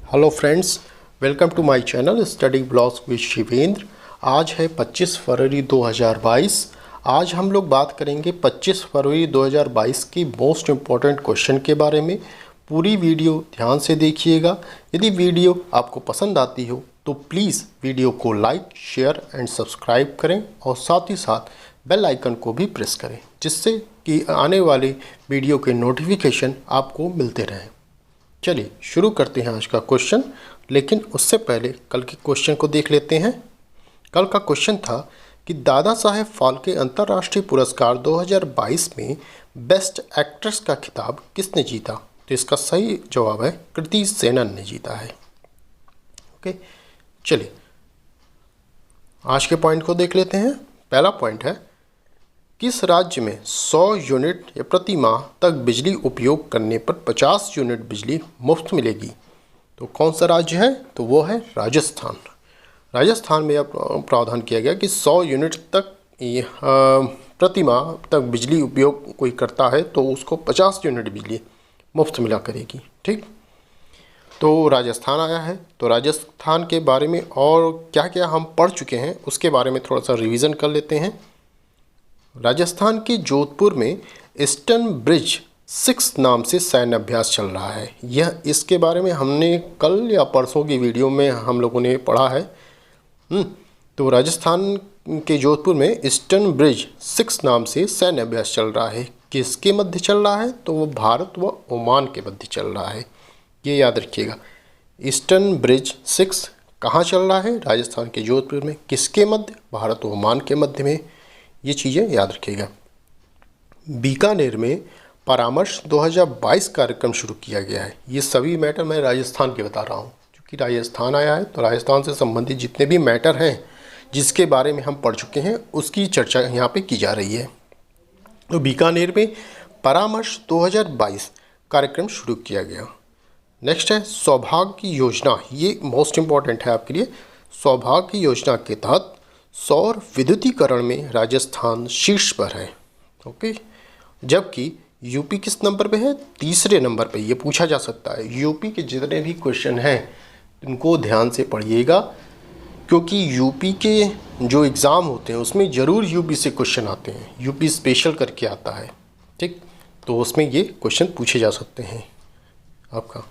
Hello friends, welcome to my channel study blogs with Shivendra. आज है 25 फरवरी 2022। आज हम लोग बात करेंगे 25 फरवरी 2022 की मोस्ट इम्पॉर्टेंट क्वेश्चन के बारे में। पूरी वीडियो ध्यान से देखिएगा। यदि वीडियो आपको पसंद आती हो तो प्लीज़ वीडियो को लाइक, शेयर एंड सब्सक्राइब करें और साथ ही साथ बेल आइकन को भी प्रेस करें, जिससे कि आने वाले वीडियो के नोटिफिकेशन आपको मिलते रहें। चलिए शुरू करते हैं आज का क्वेश्चन, लेकिन उससे पहले कल के क्वेश्चन को देख लेते हैं। कल का क्वेश्चन था कि दादा साहेब फाल्के अंतर्राष्ट्रीय पुरस्कार 2022 में बेस्ट एक्ट्रेस का खिताब किसने जीता? तो इसका सही जवाब है कृति सेनन ने जीता है। ओके, चलिए आज के पॉइंट को देख लेते हैं। पहला पॉइंट है, किस राज्य में 100 यूनिट या प्रति माह तक बिजली उपयोग करने पर 50 यूनिट बिजली मुफ्त मिलेगी? तो कौन सा राज्य है? तो वो है राजस्थान। राजस्थान में यह प्रावधान किया गया कि 100 यूनिट तक प्रति माह तक बिजली उपयोग कोई करता है तो उसको 50 यूनिट बिजली मुफ्त मिला करेगी। ठीक, तो राजस्थान आया है। तो राजस्थान के बारे में और क्या क्या हम पढ़ चुके हैं उसके बारे में थोड़ा सा रिवीजन कर लेते हैं। राजस्थान के जोधपुर में ईस्टर्न ब्रिज 6 नाम से सैन्य अभ्यास चल रहा है। यह इसके बारे में हमने कल या परसों की वीडियो में हम लोगों ने पढ़ा है। तो राजस्थान के जोधपुर में ईस्टर्न ब्रिज 6 नाम से सैन्य अभ्यास चल रहा है। किसके मध्य चल रहा है? तो वो भारत व ओमान के मध्य चल रहा है। ये याद रखिएगा। ईस्टर्न ब्रिज 6 कहाँ चल रहा है? राजस्थान के जोधपुर में। किसके मध्य? भारत व ओमान के मध्य में। ये चीज़ें याद रखिएगा। बीकानेर में परामर्श 2022 कार्यक्रम शुरू किया गया है। ये सभी मैटर मैं राजस्थान के बता रहा हूँ, क्योंकि राजस्थान आया है तो राजस्थान से संबंधित जितने भी मैटर हैं जिसके बारे में हम पढ़ चुके हैं उसकी चर्चा यहाँ पे की जा रही है। तो बीकानेर में परामर्श 2022 कार्यक्रम शुरू किया गया। नेक्स्ट है सौभाग्य योजना। ये मोस्ट इम्पॉर्टेंट है आपके लिए। सौभाग्य योजना के तहत सौर विद्युतीकरण में राजस्थान शीर्ष पर है। ओके, जबकि यूपी किस नंबर पे है? तीसरे नंबर पे। ये पूछा जा सकता है। यूपी के जितने भी क्वेश्चन हैं इनको ध्यान से पढ़िएगा, क्योंकि यूपी के जो एग्ज़ाम होते हैं उसमें ज़रूर यूपी से क्वेश्चन आते हैं। यूपी स्पेशल करके आता है। ठीक, तो उसमें ये क्वेश्चन पूछे जा सकते हैं आपका।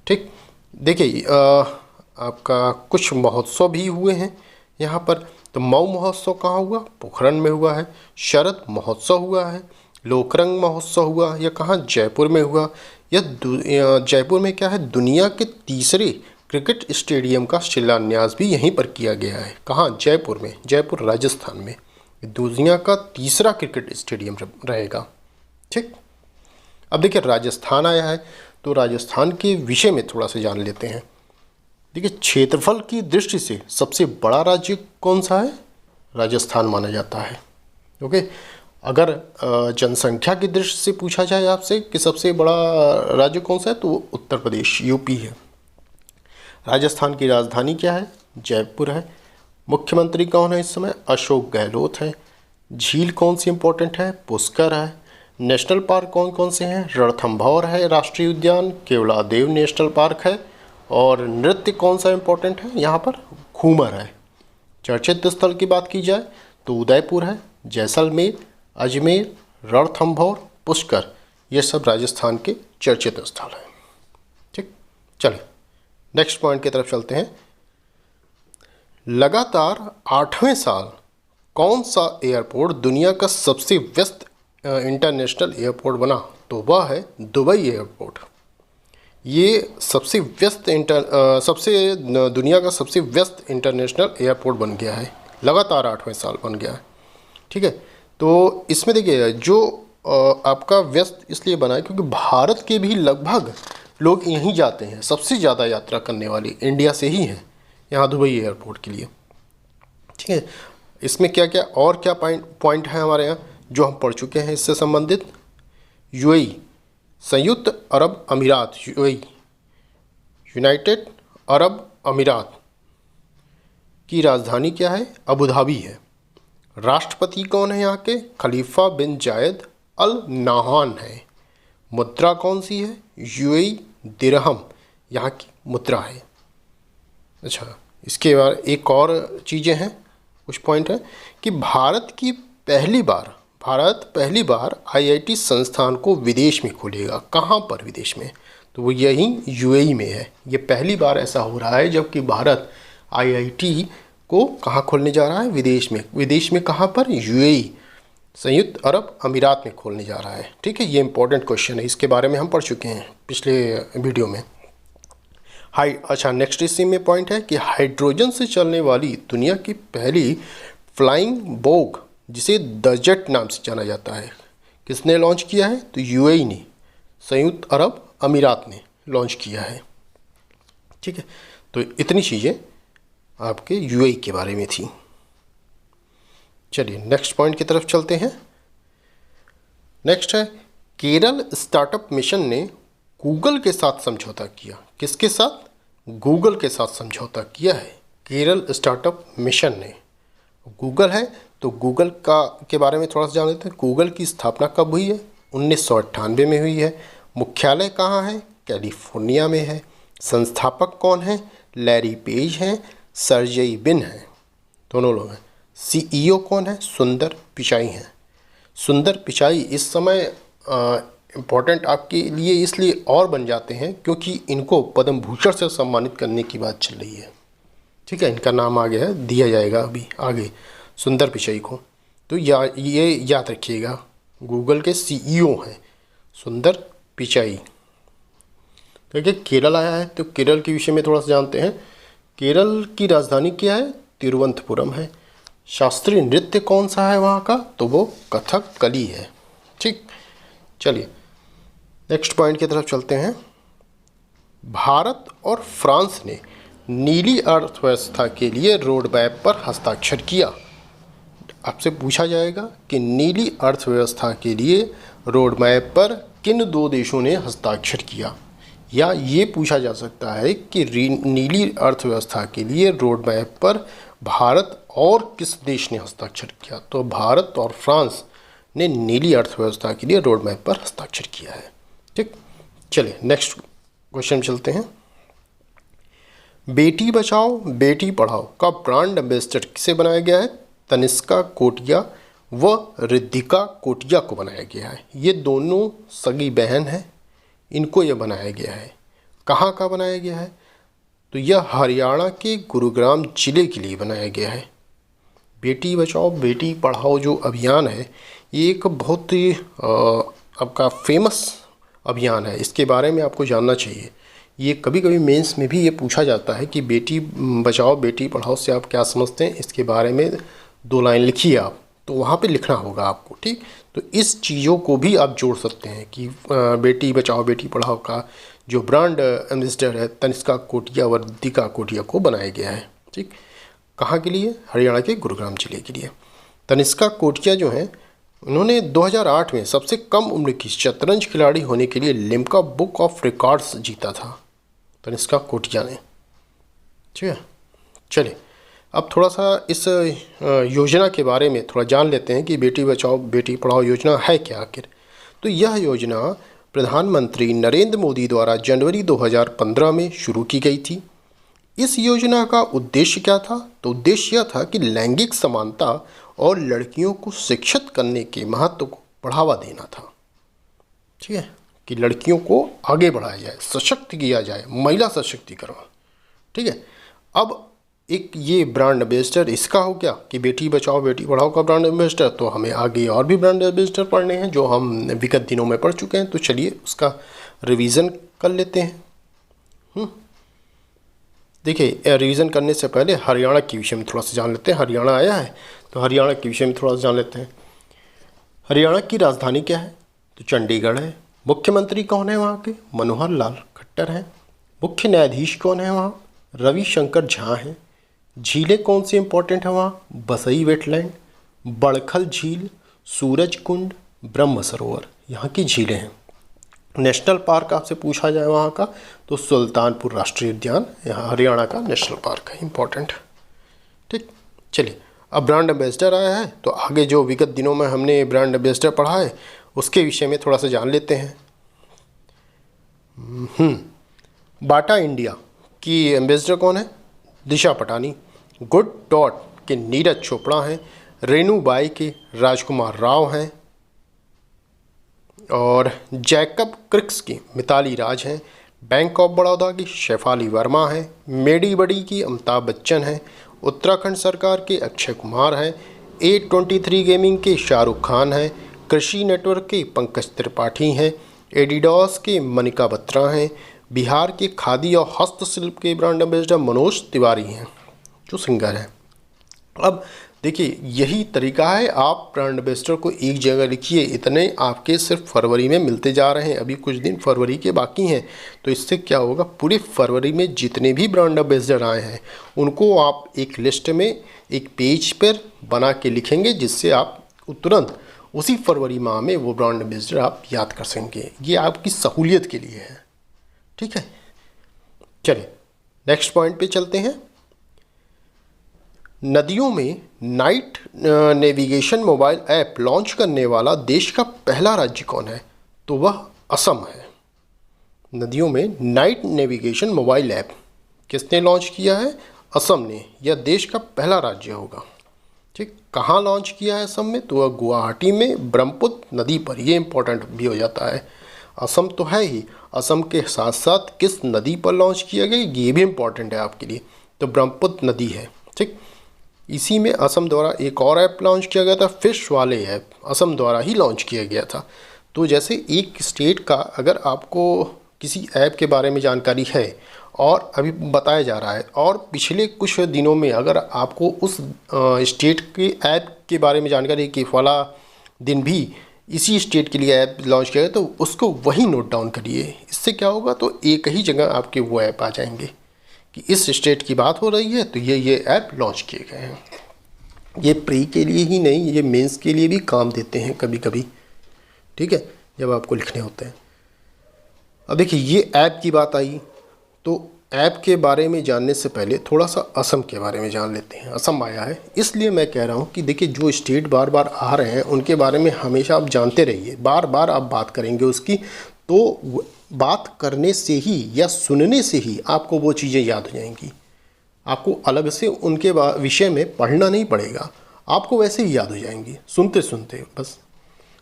ठीक, देखिए आपका कुछ महोत्सव भी हुए हैं यहाँ पर। तो मऊ महोत्सव कहाँ हुआ? पोखरण में हुआ है। शरद महोत्सव हुआ है। लोकरंग महोत्सव हुआ, यह कहाँ? जयपुर में हुआ। यह जयपुर में क्या है? दुनिया के तीसरे क्रिकेट स्टेडियम का शिलान्यास भी यहीं पर किया गया है। कहाँ? जयपुर में। जयपुर राजस्थान में दुनिया का तीसरा क्रिकेट स्टेडियम रहेगा। ठीक, अब देखिए राजस्थान आया है तो राजस्थान के विषय में थोड़ा सा जान लेते हैं। देखिए क्षेत्रफल की दृष्टि से सबसे बड़ा राज्य कौन सा है? राजस्थान माना जाता है। ओके, अगर जनसंख्या की दृष्टि से पूछा जाए आपसे कि सबसे बड़ा राज्य कौन सा है, तो वो उत्तर प्रदेश यूपी है। राजस्थान की राजधानी क्या है? जयपुर है। मुख्यमंत्री कौन है इस समय? अशोक गहलोत है। झील कौन सी इंपॉर्टेंट है? पुष्कर है। नेशनल पार्क कौन कौन से हैं? रणथंभौर है राष्ट्रीय उद्यान, केवलादेव नेशनल पार्क है। और नृत्य कौन सा इम्पोर्टेंट है यहाँ पर? घूमर है। चर्चित स्थल की बात की जाए तो उदयपुर है, जैसलमेर, अजमेर, रणथंभौर, पुष्कर, ये सब राजस्थान के चर्चित स्थल हैं। ठीक, चलिए नेक्स्ट पॉइंट की तरफ चलते हैं। लगातार 8वें साल कौन सा एयरपोर्ट दुनिया का सबसे व्यस्त इंटरनेशनल एयरपोर्ट बना? तो वह है दुबई एयरपोर्ट। ये दुनिया का सबसे व्यस्त इंटरनेशनल एयरपोर्ट बन गया है। लगातार 8वें साल बन गया है। ठीक है, तो इसमें देखिए जो आपका व्यस्त इसलिए बना है क्योंकि भारत के भी लगभग लोग यहीं जाते हैं। सबसे ज़्यादा यात्रा करने वाली इंडिया से ही हैं यहाँ दुबई एयरपोर्ट के लिए। ठीक है, इसमें क्या क्या और क्या पॉइंट है हमारे यहाँ जो हम पढ़ चुके हैं इससे संबंधित। यूएई, संयुक्त अरब अमीरात, यूएई, यूनाइटेड अरब अमीरात की राजधानी क्या है? अबू धाबी है। राष्ट्रपति कौन है यहाँ के? खलीफा बिन जायद अल नाहान है। मुद्रा कौन सी है? यूएई दिरहम। यहाँ की मुद्रा है। अच्छा, इसके बाद एक और चीज़ें हैं, कुछ पॉइंट है कि भारत पहली बार आईआईटी संस्थान को विदेश में खोलेगा। कहाँ पर विदेश में? तो वो यही यूएई में है। ये पहली बार ऐसा हो रहा है जबकि भारत आईआईटी को कहाँ खोलने जा रहा है? विदेश में। विदेश में कहाँ पर? यूएई, संयुक्त अरब अमीरात में खोलने जा रहा है। ठीक है, ये इंपॉर्टेंट क्वेश्चन है, इसके बारे में हम पढ़ चुके हैं पिछले वीडियो में। अच्छा, नेक्स्ट इसी में पॉइंट है कि हाइड्रोजन से चलने वाली दुनिया की पहली फ्लाइंग बोग, जिसे द जेट नाम से जाना जाता है, किसने लॉन्च किया है? तो यूएई ने, संयुक्त अरब अमीरात ने लॉन्च किया है। ठीक है, तो इतनी चीज़ें आपके यूएई के बारे में थी। चलिए नेक्स्ट पॉइंट की तरफ चलते हैं। नेक्स्ट है केरल स्टार्टअप मिशन ने गूगल के साथ समझौता किया। किसके साथ? गूगल के साथ समझौता किया है केरल स्टार्टअप मिशन ने। गूगल है तो गूगल के बारे में थोड़ा सा जान लेते हैं। गूगल की स्थापना कब हुई है? 1998 में हुई है। मुख्यालय कहाँ है? कैलिफोर्निया में है। संस्थापक कौन है? लैरी पेज हैं, सर्जेई ब्रिन हैं, दोनों लोग हैं। सीईओ कौन है? सुंदर पिचाई हैं। सुंदर पिचाई इस समय इम्पोर्टेंट आपके लिए इसलिए और बन जाते हैं क्योंकि इनको पद्म भूषण से सम्मानित करने की बात चल रही है। ठीक है, इनका नाम आगे है, दिया जाएगा अभी आगे सुंदर पिचाई को। तो ये याद रखिएगा, गूगल के सीईओ हैं सुंदर पिचाई। देखिए केरल आया है तो केरल के विषय में थोड़ा सा जानते हैं। केरल की राजधानी क्या है? तिरुवनंतपुरम है। शास्त्रीय नृत्य कौन सा है वहाँ का? तो वो कथकली है। ठीक, चलिए नेक्स्ट पॉइंट की तरफ चलते हैं। भारत और फ्रांस ने नीली अर्थव्यवस्था के लिए रोड मैप पर हस्ताक्षर किया। आपसे पूछा जाएगा कि नीली अर्थव्यवस्था के लिए रोड मैप पर किन दो देशों ने हस्ताक्षर किया, या ये पूछा जा सकता है कि नीली अर्थव्यवस्था के लिए रोड मैप पर भारत और किस देश ने हस्ताक्षर किया। तो भारत और फ्रांस ने नीली अर्थव्यवस्था के लिए रोड मैप पर हस्ताक्षर किया है। ठीक, चलिए नेक्स्ट क्वेश्चन चलते हैं। बेटी बचाओ बेटी पढ़ाओ का ब्रांड एम्बेसडर किसे बनाया गया है? तनिष्का कोटिया व रिद्धिका कोटिया को बनाया गया है। ये दोनों सगी बहन हैं, इनको यह बनाया गया है। कहाँ का बनाया गया है? तो यह हरियाणा के गुरुग्राम जिले के लिए बनाया गया है। बेटी बचाओ बेटी पढ़ाओ जो अभियान है, ये एक बहुत ही आपका फेमस अभियान है। इसके बारे में आपको जानना चाहिए। ये कभी कभी मेंस में भी ये पूछा जाता है कि बेटी बचाओ बेटी पढ़ाओ से आप क्या समझते हैं, इसके बारे में 2 लाइन लिखिए आप, तो वहाँ पे लिखना होगा आपको। ठीक, तो इस चीज़ों को भी आप जोड़ सकते हैं कि बेटी बचाओ बेटी पढ़ाओ का जो ब्रांड एम्बेसडर है तनिष्का कोटिया व रिद्धिका कोटिया को बनाया गया है। ठीक, कहाँ के लिए? हरियाणा के गुरुग्राम जिले के लिए। तनिष्का कोटिया जो हैं, उन्होंने 2008 में सबसे कम उम्र की शतरंज खिलाड़ी होने के लिए लिम्का बुक ऑफ रिकॉर्ड्स जीता था तनिष्का कोटिया ने। ठीक है, चलिए अब थोड़ा सा इस योजना के बारे में थोड़ा जान लेते हैं कि बेटी बचाओ बेटी पढ़ाओ योजना है क्या आखिर। तो यह योजना प्रधानमंत्री नरेंद्र मोदी द्वारा जनवरी 2015 में शुरू की गई थी। इस योजना का उद्देश्य क्या था? तो उद्देश्य यह था कि लैंगिक समानता और लड़कियों को शिक्षित करने के महत्व को बढ़ावा देना था। ठीक है, कि लड़कियों को आगे बढ़ाया जाए, सशक्त किया जाए, महिला सशक्तिकरण। ठीक है, अब एक ये ब्रांड एम्बेसडर इसका हो गया कि बेटी बचाओ बेटी पढ़ाओ का ब्रांड एम्बेसडर। तो हमें आगे और भी ब्रांड एम्बेसडर पढ़ने हैं जो हम विगत दिनों में पढ़ चुके हैं। तो चलिए उसका रिवीजन कर लेते हैं। देखिए रिवीजन करने से पहले हरियाणा के विषय में थोड़ा सा जान लेते हैं। हरियाणा आया है तो हरियाणा के विषय में थोड़ा सा जान लेते हैं। हरियाणा की राजधानी क्या है? तो चंडीगढ़ है। मुख्यमंत्री कौन है वहाँ के? मनोहर लाल खट्टर हैं। मुख्य न्यायाधीश कौन है वहाँ? रविशंकर झा हैं। झीलें कौन सी इंपॉर्टेंट है वहाँ? बसई वेटलैंड, बड़खल झील, सूरज कुंड, ब्रह्म सरोवर यहाँ की झीलें हैं। नेशनल पार्क आपसे पूछा जाए वहाँ का तो सुल्तानपुर राष्ट्रीय उद्यान यहाँ हरियाणा का नेशनल पार्क है, इंपॉर्टेंट। ठीक, चलिए अब ब्रांड एम्बेसडर आया है तो आगे जो विगत दिनों में हमने ब्रांड एम्बेसडर पढ़ा है उसके विषय में थोड़ा सा जान लेते हैं। बाटा इंडिया की एम्बेसडर कौन है? दिशा पटानी। गुड डॉट के नीरज चोपड़ा हैं। रेणु बाई के राजकुमार राव हैं। और जैकब क्रिक्स की मिताली राज हैं। बैंक ऑफ बड़ौदा की शेफाली वर्मा है। मेडी बड़ी की अमिताभ बच्चन हैं। उत्तराखंड सरकार के अक्षय कुमार हैं। A23 गेमिंग के शाहरुख खान हैं। कृषि नेटवर्क के पंकज त्रिपाठी हैं। एडिडास के मनिका बत्रा हैं। बिहार के खादी और हस्तशिल्प के ब्रांड एम्बेसडर मनोज तिवारी हैं, जो सिंगर हैं। अब देखिए, यही तरीका है, आप ब्रांड एम्बेसडर को एक जगह लिखिए। इतने आपके सिर्फ फरवरी में मिलते जा रहे हैं, अभी कुछ दिन फरवरी के बाकी हैं। तो इससे क्या होगा, पूरे फरवरी में जितने भी ब्रांड एम्बेसडर आए हैं उनको आप एक लिस्ट में एक पेज पर बना के लिखेंगे, जिससे आप तुरंत उसी फरवरी माह में वो ब्रांड एम्बेसडर आप याद कर सकेंगे। ये आपकी सहूलियत के लिए है, ठीक है। चलिए नेक्स्ट पॉइंट पे चलते हैं। नदियों में night navigation mobile app launch करने वाला देश का पहला राज्य कौन है? तो वह असम है। नदियों में नाइट नेविगेशन मोबाइल ऐप किसने लॉन्च किया है? असम ने। यह देश का पहला राज्य होगा, ठीक। कहाँ लॉन्च किया है असम में? तो वह गुवाहाटी में ब्रह्मपुत्र नदी पर। ये इंपॉर्टेंट भी हो जाता है। असम तो है ही, असम के साथ साथ किस नदी पर लॉन्च किया गया ये भी इम्पॉर्टेंट है आपके लिए। तो ब्रह्मपुत्र नदी है, ठीक। इसी में असम द्वारा एक और ऐप लॉन्च किया गया था, फिश वाले ऐप असम द्वारा ही लॉन्च किया गया था। तो जैसे एक स्टेट का अगर आपको किसी ऐप के बारे में जानकारी है और अभी बताया जा रहा है, और पिछले कुछ दिनों में अगर आपको उस स्टेट के ऐप के बारे में जानकारी है कि फला दिन भी इसी स्टेट के लिए ऐप लॉन्च किया गया, तो उसको वही नोट डाउन करिए। इससे क्या होगा, तो एक ही जगह आपके वो ऐप आ जाएंगे कि इस स्टेट की बात हो रही है तो ये ऐप लॉन्च किए गए हैं। ये प्री के लिए ही नहीं, ये मेंस के लिए भी काम देते हैं कभी कभी, ठीक है, जब आपको लिखने होते हैं। अब देखिए, ये ऐप की बात आई, तो ऐप के बारे में जानने से पहले थोड़ा सा असम के बारे में जान लेते हैं। असम आया है, इसलिए मैं कह रहा हूँ कि देखिए, जो स्टेट बार बार आ रहे हैं उनके बारे में हमेशा आप जानते रहिए। बार बार आप बात करेंगे उसकी, तो बात करने से ही या सुनने से ही आपको वो चीज़ें याद हो जाएंगी। आपको अलग से उनके विषय में पढ़ना नहीं पड़ेगा, आपको वैसे ही याद हो जाएंगी सुनते सुनते बस।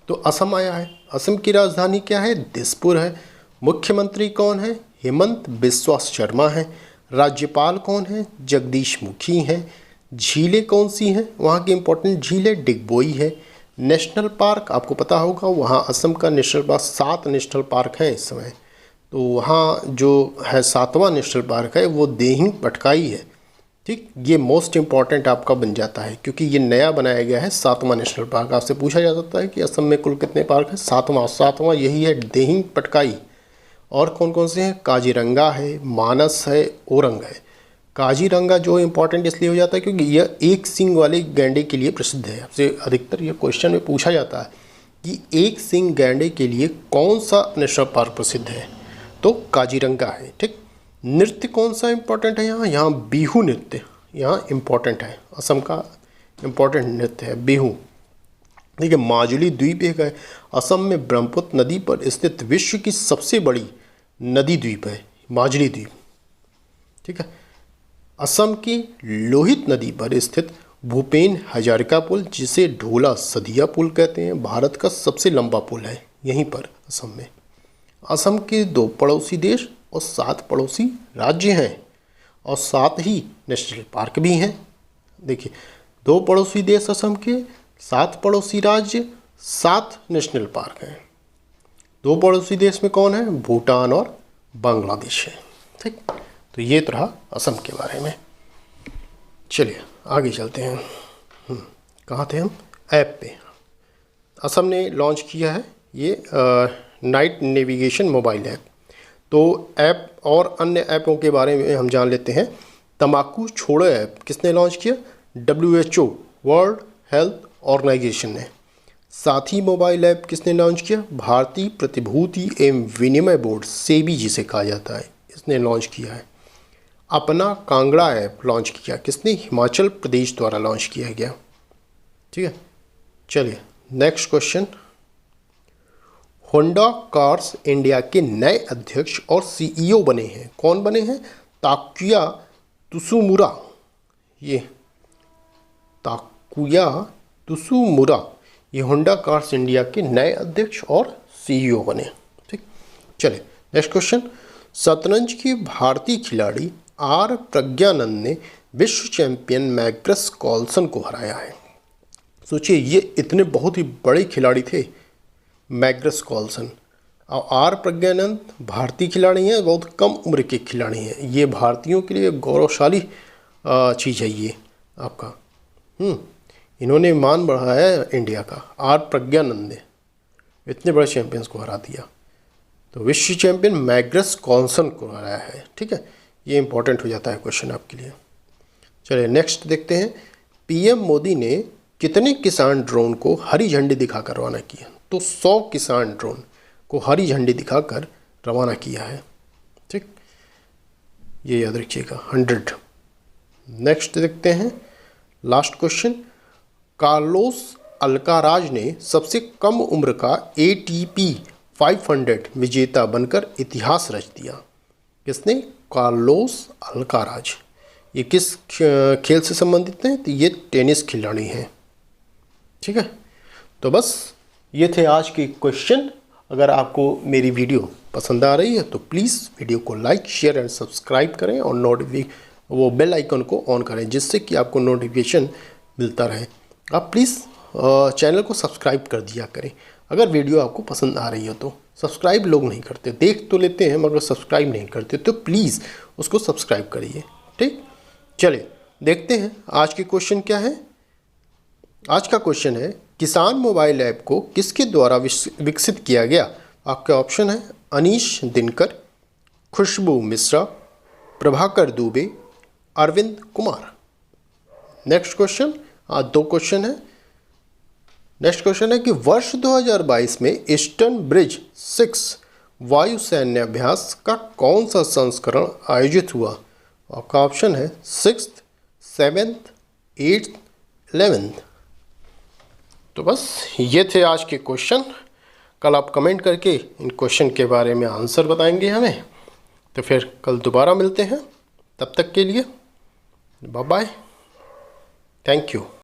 तो असम आया है। असम की राजधानी क्या है? दिसपुर है। मुख्यमंत्री कौन है? हेमंत बिस्वा शर्मा है। राज्यपाल कौन है? जगदीश मुखी हैं। झीलें कौन सी हैं? वहाँ की इंपॉर्टेंट झीलें डिगबोई है। नेशनल पार्क आपको पता होगा, वहाँ असम का नेशनल पार्क 7 नेशनल पार्क हैं इस समय। तो वहाँ जो है 7वां नेशनल पार्क है वो देहिंग पटकाई है, ठीक। ये मोस्ट इम्पॉर्टेंट आपका बन जाता है क्योंकि ये नया बनाया गया है 7वां नेशनल पार्क। आपसे पूछा जा सकता है कि असम में कुल कितने पार्क हैं? 7वां यही है, देहिंग पटकाई। और कौन कौन से हैं? काजीरंगा है, मानस है, ओरंग है। काजीरंगा जो इम्पोर्टेंट इसलिए हो जाता है क्योंकि यह एक सींग वाले गैंडे के लिए प्रसिद्ध है। आपसे अधिकतर ये क्वेश्चन में पूछा जाता है कि एक सींग गैंडे के लिए कौन सा नेशनल पार्क प्रसिद्ध है? तो काजीरंगा है, ठीक। नृत्य कौन सा इम्पोर्टेंट है यहाँ? यहाँ बिहू नृत्य यहाँ इम्पोर्टेंट है। असम का इम्पोर्टेंट नृत्य है बिहू। देखिए, माजुली द्वीप एक है, असम में ब्रह्मपुत्र नदी पर स्थित विश्व की सबसे बड़ी नदी द्वीप है माजुली द्वीप, ठीक है। असम की लोहित नदी पर स्थित भूपेन हजारिका पुल, जिसे ढोला सदिया पुल कहते हैं, भारत का सबसे लंबा पुल है यहीं पर असम में। असम के 2 पड़ोसी देश और 7 पड़ोसी राज्य हैं और 7 ही नेशनल पार्क भी हैं। देखिए, 2 पड़ोसी देश असम के, 7 पड़ोसी राज्य, 7 नेशनल पार्क हैं। 2 पड़ोसी देश में कौन है? भूटान और बांग्लादेश है, ठीक। तो ये तो रहा असम के बारे में। चलिए आगे चलते हैं। कहाँ थे हम? ऐप पे। असम ने लॉन्च किया है ये नाइट नेविगेशन मोबाइल ऐप। तो ऐप और अन्य ऐपों के बारे में हम जान लेते हैं। तंबाकू छोड़ो ऐप किसने लॉन्च किया? WHO वर्ल्ड हेल्थ ऑर्गेनाइजेशन ने। साथी मोबाइल ऐप किसने लॉन्च किया? भारतीय प्रतिभूति एवं विनिमय बोर्ड सेबी जिसे कहा जाता है, इसने लॉन्च किया है। अपना कांगड़ा ऐप लॉन्च किया किसने? हिमाचल प्रदेश द्वारा लॉन्च किया गया, ठीक है। चलिए next question. Honda cars India के नए अध्यक्ष और सीईओ बने हैं? कौन बने हैं? ताकुया त्सुमुरा। ये ताकुया त्सुमुरा ये होंडा कार्स इंडिया के नए अध्यक्ष और सीईओ बने। ठीक, चलिए नेक्स्ट क्वेश्चन। शतरंज की भारतीय खिलाड़ी आर प्रज्ञानंद ने विश्व चैंपियन मैग्नस कार्लसन को हराया है। सोचिए, ये इतने बहुत ही बड़े खिलाड़ी थे मैग्नस कार्लसन, और आर प्रज्ञानंद भारतीय खिलाड़ी हैं, बहुत कम उम्र के खिलाड़ी हैं। ये भारतीयों के लिए गौरवशाली चीज़ है ये आपका। इन्होंने मान बढ़ाया है इंडिया का। आर प्रज्ञानंद ने इतने बड़े चैंपियंस को हरा दिया। तो विश्व चैंपियन मैग्नस कार्लसन को हराया है। ठीक है, ये इंपॉर्टेंट हो जाता है क्वेश्चन आपके लिए। चलिए नेक्स्ट देखते हैं। पीएम मोदी ने कितने किसान ड्रोन को हरी झंडी दिखाकर रवाना किया? तो 100 किसान ड्रोन को हरी झंडी दिखाकर रवाना किया है। ठीक, ये याद रखिएगा, 100। नेक्स्ट देखते हैं लास्ट क्वेश्चन। कार्लोस अल्काराज ने सबसे कम उम्र का ATP 500 विजेता बनकर इतिहास रच दिया। किसने? Carlos Alcaraz. ये किस खेल से संबंधित हैं? तो ये टेनिस खिलाड़ी हैं। ठीक है, तो बस ये थे आज के क्वेश्चन। अगर आपको मेरी वीडियो पसंद आ रही है तो प्लीज़ वीडियो को लाइक, शेयर एंड सब्सक्राइब करें और वो बेल आइकन को ऑन करें, जिससे कि आपको नोटिफिकेशन मिलता रहे। आप प्लीज़ चैनल को सब्सक्राइब कर दिया करें। अगर वीडियो आपको पसंद आ रही हो तो सब्सक्राइब लोग नहीं करते, देख तो लेते हैं मगर सब्सक्राइब नहीं करते, तो प्लीज़ उसको सब्सक्राइब करिए। ठीक, चलिए देखते हैं आज के क्वेश्चन क्या है। आज का क्वेश्चन है, किसान मोबाइल ऐप को किसके द्वारा विकसित किया गया? आपका ऑप्शन है अनीश दिनकर, खुशबू मिश्रा, प्रभाकर दुबे, अरविंद कुमार। नेक्स्ट क्वेश्चन, आज 2 क्वेश्चन है। नेक्स्ट क्वेश्चन है कि वर्ष 2022 में ईस्टर्न ब्रिज 6 वायु सैन्य अभ्यास का कौन सा संस्करण आयोजित हुआ? आपका ऑप्शन है 6th, 7th, 8th, 11th। तो बस ये थे आज के क्वेश्चन। कल आप कमेंट करके इन क्वेश्चन के बारे में आंसर बताएंगे हमें। तो फिर कल दोबारा मिलते हैं, तब तक के लिए बाय बाय, थैंक यू।